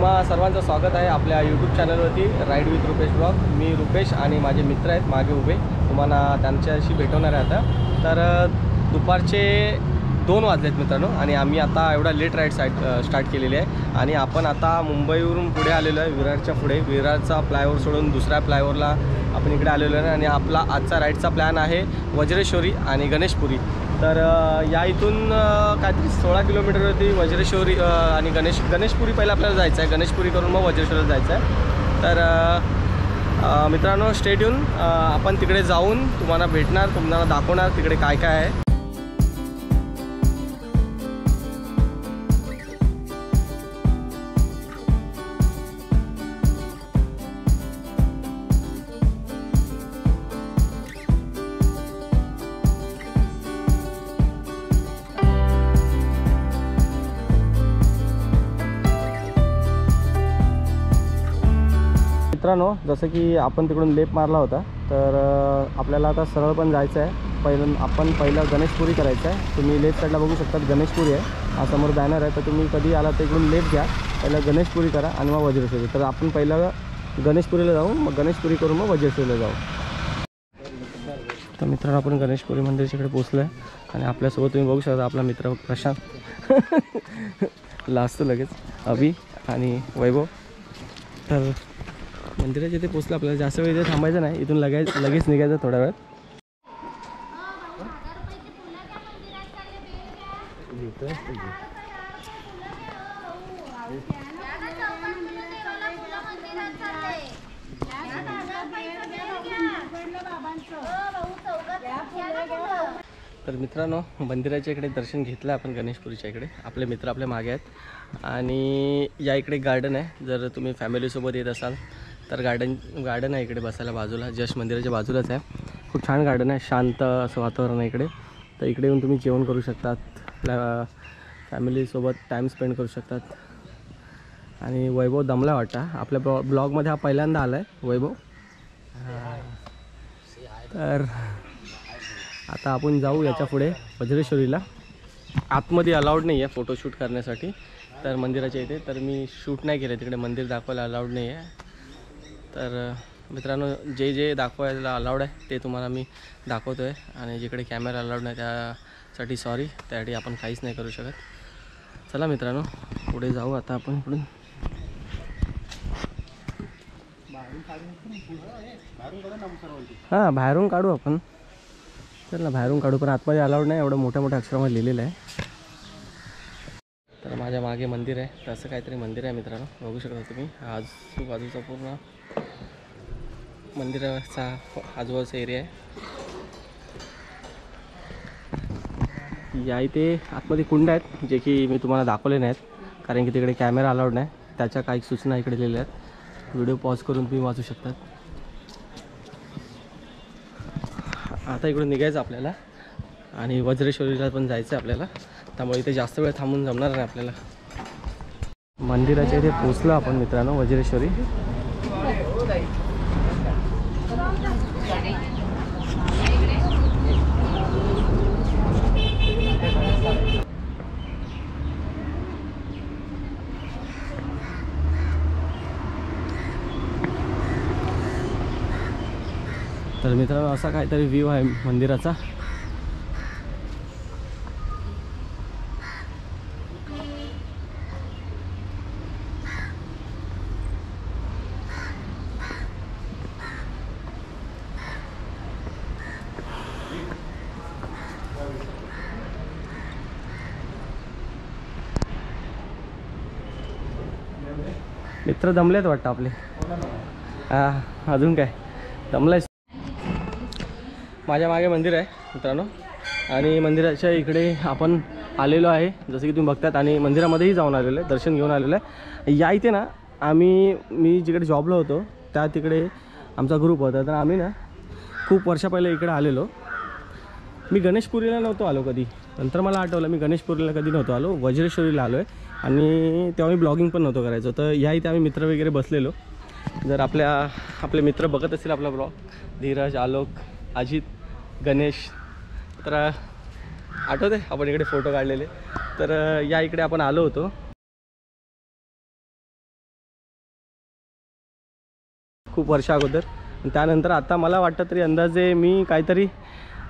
तुम्हा सर्वांचं स्वागत आहे आपल्या यूट्यूब चॅनलवरती राईड विथ रुपेश ब्लॉग। मी रुपेश आणि माझे मित्र आहेत मागे उभे, तुम्हाला त्यांच्याशी भेटवणार आहे आता। तर दुपारचे 2 वाजलेत मित्रांनो आणि आम्ही आता एवढा लेट राईड स्टार्ट केलेली आहे आणि आपण आता मुंबईवरून पुढे आलेलो आहे, विरारच्या पुढे। विरारचा फ्लायओव्हर सोडून दुसऱ्या फ्लायओव्हरला आपण इकडे आलेलो आहे आणि आपला आजचा राईडचा प्लॅन आहे वज्रेश्वरी आणि गणेशपुरी। तर या इथून काहीतरी 16 किलोमीटरवरती वज्रेश्वरी आणि गणेशपुरी पहिला आपल्याला जायचं आहे। गणेशपुरी करून मग वज्रेश्वरीला जायचं आहे। तर मित्रांनो स्टे ट्यून, आपण तिकडे जाऊन तुम्हाला भेटणार, तुम्हाला दाखवणार तिकडे काय काय आहे। मित्रांनो जसं की आपण तिकडून लेप मारला होता, तर आपल्याला आता सरळ पण जायचं आहे। आपण पहिलं गणेशपुरी करायचं आहे। तुम्ही लेफ्ट साईडला बघू शकता गणेशपुरी आहे, हा समोर बॅनर आहे। तर तुम्ही कधी आला तर इकडून लेफ्ट घ्या, पहिलं गणेशपुरी करा आणि मग वज्रेश्वरी। तर आपण पहिलं गणेशपुरीला जाऊ, मग गणेशपुरी करून मग वज्रेश्वरीला जाऊ। तर मित्रांनो आपण गणेशपुरी मंदिराच्याकडे पोहोचलो आहे आणि आपल्यासोबत तुम्ही बघू शकता आपला मित्र प्रशांत लाजतो लगेच, अभि आणि वैभव। तर मंदिराच्या इथे पोचलं, आपल्याला जास्त वेळ इथे थांबायचं नाही, इथून लगेच निघायचं थोड्या वेळात। तर मित्रांनो मंदिराच्या इकडे दर्शन घेतलं आपण गणेशपुरीच्या इकडे। आपले मित्र आपल्या मागे आहेत आणि या इकडे गार्डन आहे। जर तुम्ही फॅमिलीसोबत येत असाल तर गार्डन आहे इकडे बसायला बाजूला, जस्ट मंदिराच्या बाजूलाच आहे। खूप छान गार्डन आहे, शांत असं वातावरण आहे इकडे। तर इकडे येऊन तुम्ही जेवण करू शकतात, आपल्या फॅमिलीसोबत टाईम स्पेंड करू शकतात। आणि वैभव दमला वाटतं, आपल्या ब्लॉगमध्ये हा पहिल्यांदा आला आहे वैभव। तर आता आपण जाऊ याच्या पुढे वज्रेश्वरीला। आतमध्ये अलाउड नाही आहे फोटोशूट करण्यासाठी तर मंदिराच्या इथे, तर मी शूट नाही केलं तिकडे, मंदिर दाखवायला अलाउड नाही आहे। तर मित्रांनो जे दाखवायला अलाउड आहे ते तुम्हाला मी दाखवतो आहे आणि जिकडे कॅमेरा अलाउड नाही त्यासाठी सॉरी, त्यासाठी आपण काहीच नाही करू शकत। चला मित्रांनो पुढे जाऊ आता आपण इकडून। हां बाहेरून काढू आपण, चल ना बाहेरून काढू, पण आतमध्ये अलाउड नाही, एवढं मोठ्या अक्षरामध्ये लिहिलेलं आहे। तर माझ्या मागे मंदिर आहे, तसं काहीतरी मंदिर आहे मित्रांनो, बघू शकता तुम्ही। आजूबाजूचा पूर्ण मंदिराचा आजूबाजूचा एरिया आहे। या इथे आतमध्ये कुंड आहेत जे की मी तुम्हाला दाखवले नाहीत, कारण की तिकडे कॅमेरा अलाउड नाही। त्याच्या काही सूचना इकडे लिहिल्या आहेत, व्हिडिओ पॉज करून तुम्ही वाचू शकतात। आता इकडून निघायचं आपल्याला आणि वज्रेश्वरीला पण जायचं आहे आपल्याला, त्यामुळे इथे जास्त वेळ थांबून जमणार नाही आपल्याला। मंदिराच्या इथे पोचलो आपण मित्रांनो वज्रेश्वरी। तर मित्रांनो असा काहीतरी व्ह्यू आहे मंदिराचा। मित्र दमलेत वाटतं आपले, हां अजून काय दमलाय। माझ्या मागे मंदिर आहे मित्रांनो आणि मंदिराच्या इकडे आपण आलेलो आहे जसं की तुम्ही बघतात, आणि मंदिरामध्येही जाऊन आलेलो आहे, दर्शन घेऊन आलेलो आहे। या इथे ना मी जिकडे जॉबला होतो त्या तिकडे आमचा ग्रुप होता, तर आम्ही ना खूप वर्षा पहिले इकडे आलेलो। मी गणेशपुरीला नव्हतो आलो कधी, नंतर मला आठवलं मी गणेशपुरीला कधी नव्हतो आलो, वज्रेश्वरीला आलो आहे आणि तेव्हा मी ब्लॉगिंग पण नव्हतं करायचं। तर या इथे आम्ही मित्र वगैरे बसलेलो। जर आपले मित्र बघत असतील आपला ब्लॉग, धीरज, आलोक, अजित, गणेश, तर आठवते आपण इकडे फोटो काढलेले। तर या इकडे आपण आलो होतो खूप वर्षा अगोदर. त्यानंतर आता मला वाटतं तरी अंदाजे मी काहीतरी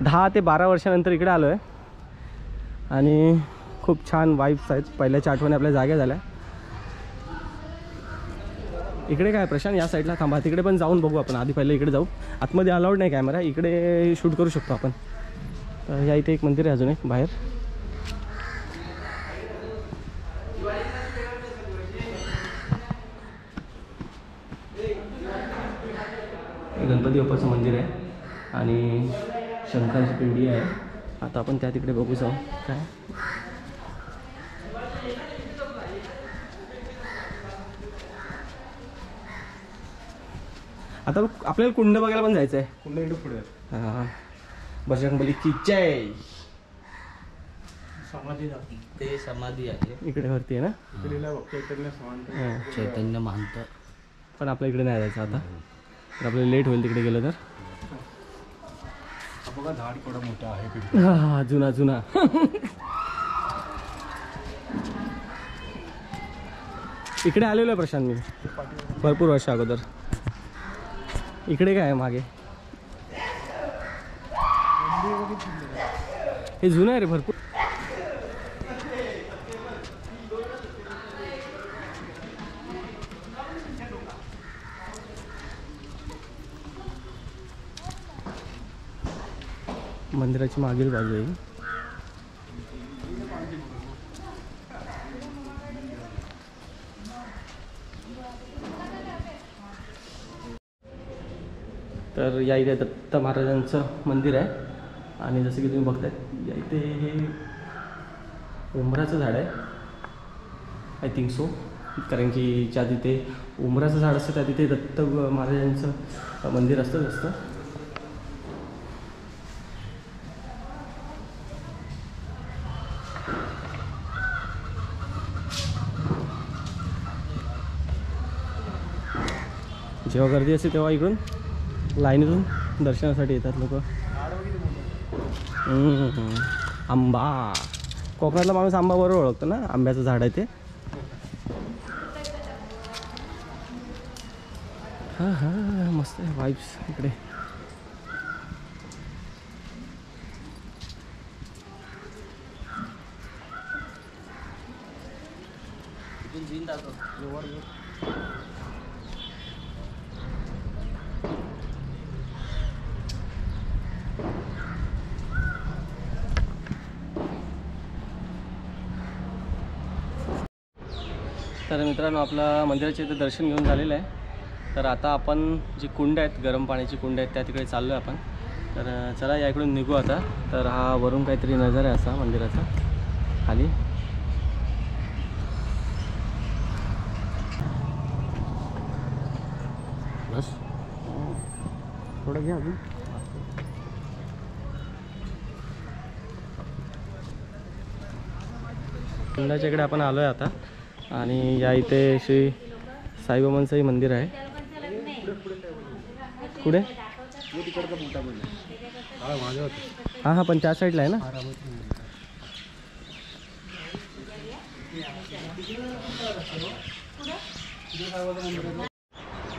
10 ते 12 वर्षानंतर इकडे आलो आहे आणि खूप छान वाईब्स आहेत. पहिल्याच्या आठवणी आपल्या जाग्या झाल्या. इकडे काय प्रशांत या साईडला थांबा, तिकडे पण जाऊन बघू आपण. आधी पहिले इकडे जाऊ. आतमध्ये अलाउड नाही कॅमेरा, इकडे शूट करू शकतो आपण. तर या इथे एक मंदिर आहे अजून एक बाहेर. गणपती बाप्पाचं मंदिर आहे आणि शंकराची पिंडी आहे. आता आपण त्या तिकडे बघू जाऊ काय. आता आपल्याला कुंड बघायला पण जायचं आहे. कुंड इंडू पुढे हां, बजरंगबलीची जय. समाधी ते समाधी आहे इकडे वरती आहे ना. चैतन्य महंत. पण आपल्या इकडे नाही जायचं आता, तर आपल्याला लेट होईल तिकडे गेलं तर. बघा झाड केवढा मोठा आहे. हा जुना जुना. इकडे आलेलो आहे प्रशांत मी भरपूर वर्ष अगोदर. इकडे काय आहे मागे, हे जुनं आहे रे भरपूर. मंदिराची मागील बाजू आहे. तर या इथे दत्त महाराजांचं मंदिर आहे आणि जसं की तुम्ही बघताय या इथे हे उंबराचं झाड आहे. आय थिंक सो, कारण की ज्या तिथे उंबराचं झाड असतं त्या तिथे दत्त महाराजांचं मंदिर असतं जास्त. जेव्हा गर्दी असते तेव्हा इकडून लाईनीतून दर्शनासाठी येतात लोक. आंबा, कोकणातला माणूस आंबा बरोबर ओळखतो ना, आंब्याचं झाड आहे ते. हां हां, मस्त आहे वाईब्स इकडे. तर मित्रांनो, आपलं मंदिराचे इथं दर्शन घेऊन झालेलं आहे. तर आता आपण जी कुंड आहेत, गरम पाण्याची कुंड आहेत, त्या तिकडे चाललो आहे आपण. तर चला या इकडून निघू आता. तर हा वरून काहीतरी नजारा आहे असा मंदिराचा खाली. बस थोडं घ्या अजून. कुंडाच्या इकडे आपण आलो आहे आता आणि या इथे श्री साईबाबांचंही मंदिर आहे. कुठे? हां हां, पण त्या साईडला आहे ना.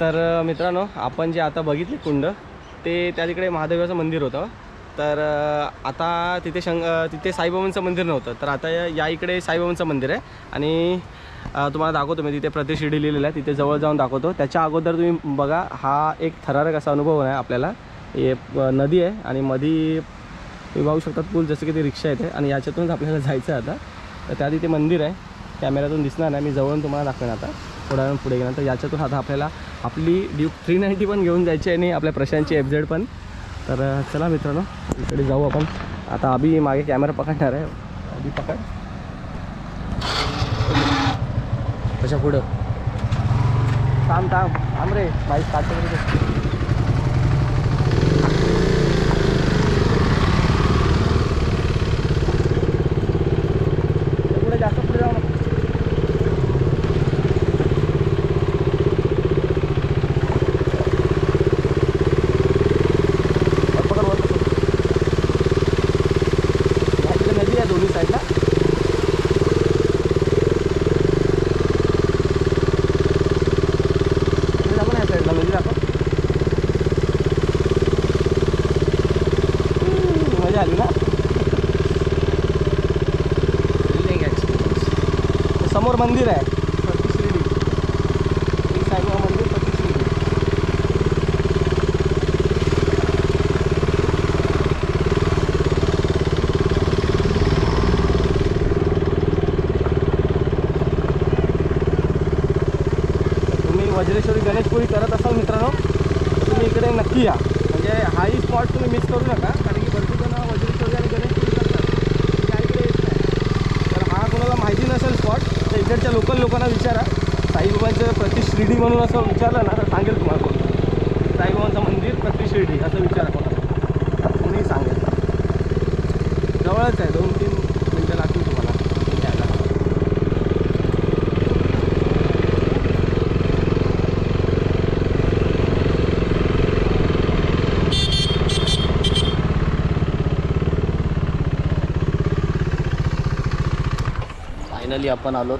तर मित्रांनो, आपण जे आता बघितले कुंड, ते त्या तिकडे महादेवाचं मंदिर होतं. तर आता तिथे तिथे साईबाबांचं मंदिर नव्हतं. तर आता या इकडे साईबाबांचं मंदिर आहे आणि तुम्हाला दाखवतो मी. तिथे प्रतिशिर्डी लिहिलेलं आहे, तिथे जवळ जाऊन दाखवतो. त्याच्या अगोदर तुम्ही बघा, हा एक थरारक असा अनुभव आहे आपल्याला. हे नदी आहे आणि मध्ये तुम्ही पाहू शकतात पूल, जसं की ती रिक्षा येते आणि याच्यातूनच आपल्याला जायचं आहे आता. तर त्या तिथे मंदिर आहे, कॅमेऱ्यातून दिसणार नाही, मी जवळून तुम्हाला दाखवेन आता थोड्या वेळ पुढे गेल्यानंतर. याच्यातून आता आपल्याला आपली ड्यूक 390 पण घेऊन जायची आहे आणि आपल्या प्रशांतची FZ पण. तर चला मित्रांनो, इकडे जाऊ आपण आता. अभि मागे कॅमेरा पकडणार आहे. अभि पकड. कशा पुढं थांब थांब थांब रे, बाईक स्टार्ट वगैरे. पुढे जास्त पुढे जाऊ नको. नदी आहे दोन्ही साईडला. आपण या साईडला नदी दाखव. मंदिर आहे प्रति शिर्डी, श्री साईबाबा मंदिर प्रति शिर्डी. तुम्ही वज्रेश्वरी गणेशपुरी करत असाल मित्रांनो, तुम्ही इकडे नक्की या. म्हणजे हाही स्पॉट तुम्ही मिस करू नका, कारण की भरपूर जण वज्रेश्वरी आणि गणेशपुरी करतात, त्या इकडे येत नाही. तर हा कोणाला माहिती नसेल स्पॉट तर इकडच्या लोकल लोकांना विचारा. साईबाबांचं प्रति शिर्डी म्हणून असं विचारलं ना तर सांगेल तुम्हाला कोण. साईबाबांचं मंदिर प्रति शिर्डी असं विचारा कोणाला, कोणी सांगेल. जवळच आहे, 2-3 मिनटं लागतील तुम्हाला यायला. फायनली आपण आलोत.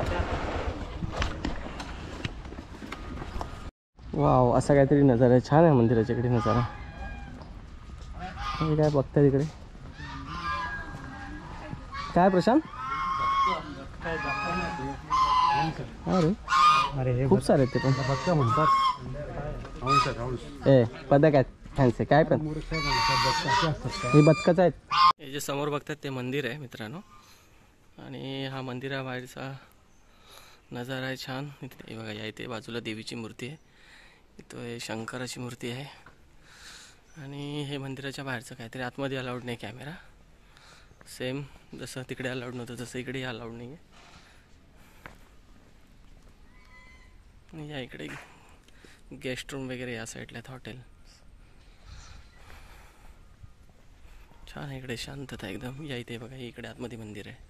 वाव, असा काहीतरी नजारा आहे. छान आहे मंदिराच्या इकडे नजारा. हे काय बघताय तिकडे, काय प्रशांत? अरे अरे खूप सारे आहेत ते पण. बक्का म्हणतात. ए पदक आहेत फॅन्सी काय पण. हे बदकच आहेत. हे जे समोर बघतात ते मंदिर आहे मित्रांनो, आणि हा मंदिराबाहेरचा नजारा आहे छान. इथे बघा, या इथे बाजूला देवीची मूर्ती आहे, इथं हे शंकराची मूर्ती आहे. आणि हे मंदिराच्या बाहेरचं काहीतरी, आतमध्ये अलाउड नाही कॅमेरा. सेम जसं तिकडे अलाउड नव्हतं तसं इकडे अलाउड नाही आहे. आणि या इकडे गेस्ट रूम वगैरे या साईडला आहेत, हॉटेल. छान आहे इकडे, शांतता एकदम. या इथे बघा, इकडे आतमध्ये मंदिर आहे.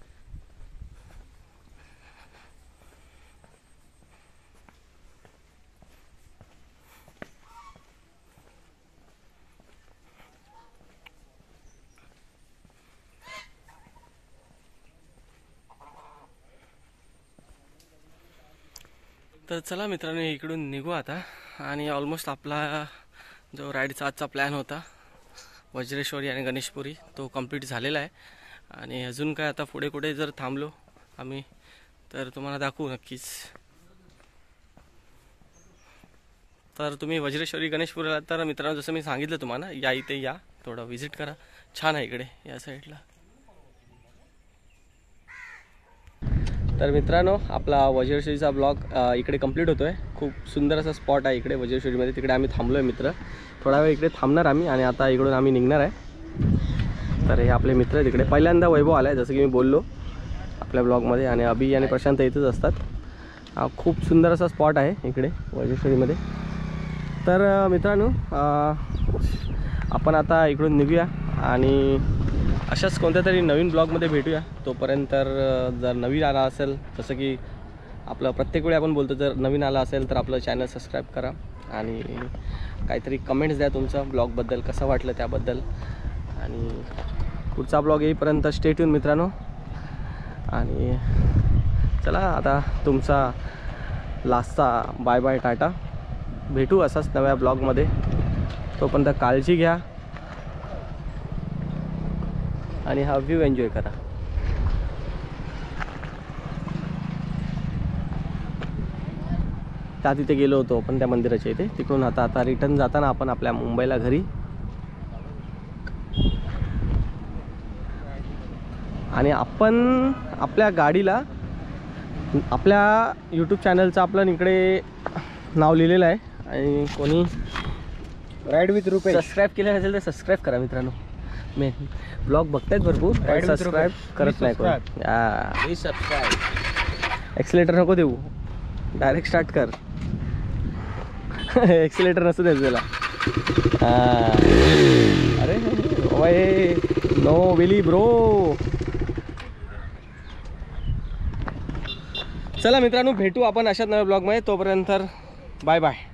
तर चला मित्रांनो, इकडून निघू आता. आणि ऑलमोस्ट आपला जो राईडचा आजचा प्लॅन होता वज्रेश्वरी आणि गणेशपुरी तो कंप्लीट झालेला आहे. आणि अजून काय आता पुढे कुठे जर थांबलो आम्ही तर तुम्हाला दाखवू नक्कीच. तर तुम्ही वज्रेश्वरी गणेशपुरीला तर मित्रांनो जसं मी सांगितलं तुम्हाला, या इथे या, थोडं व्हिजिट करा. छान आहे इकडे या साईडला. तर मित्रांनो, आपला वज्रेश्वरीचा ब्लॉग इकडे कंप्लीट होतो आहे. खूप सुंदर असा स्पॉट आहे इकडे वज्रेश्वरीमध्ये. तिकडे आम्ही थांबलो आहे मित्र, थोडा वेळ इकडे थांबणार आम्ही. आणि आता इकडून आम्ही निघणार आहे. तर हे आपले मित्र तिकडे पहिल्यांदा वैभव आला आहे, जसं की मी बोललो आपल्या ब्लॉगमध्ये. आणि अभि आणि प्रशांत इथंच असतात. हा खूप सुंदर असा स्पॉट आहे इकडे वज्रेश्वरीमध्ये. तर मित्रांनो, आपण आता इकडून निघूया आणि अशाच कोणत्या तरी नवीन ब्लॉगमध्ये भेटूया. तोपर्यंत जर नवीन आला असेल, जसं की आपलं प्रत्येक वेळी आपण बोलतो, जर नवीन आला असेल तर आपलं चॅनल सबस्क्राईब करा आणि काहीतरी कमेंट्स द्या तुमचं ब्लॉगबद्दल, कसं वाटलं त्याबद्दल. आणि पुढचा ब्लॉग येईपर्यंत स्टे ट्यून मित्रांनो. आणि चला आता तुमचा लास्टचा बाय बाय, टाटा. भेटू असाच नव्या ब्लॉगमध्ये. तोपर्यंत काळजी घ्या आणि हा व्ह्यू एन्जॉय करा. त्या तिथे गेलो होतो आपण त्या मंदिराच्या इथे, तिकडून आता रिटर्न जाताना आपण आपल्या मुंबईला घरी. आणि आपण आपल्या गाडीला आपल्या यूट्यूब चॅनलचं आपलं इकडे नाव लिहिलेलं आहे. आणि कोणी राईड विथ रुपये सबस्क्राईब केलं नसेल तर सबस्क्राईब करा मित्रांनो. मी ब्लॉग बघतायत भरपूर, सबस्क्राईब करत नाही कोण. Please subscribe. एक्सिलेटर नको देऊ, डायरेक्ट स्टार्ट कर. एक्सिलेटर नसतं द्यायचं त्याला. अरे ओए नो विली ब्रो. चला मित्रांनो, भेटू आपण अशाच नव्या ब्लॉगमध्ये. तोपर्यंत बाय बाय.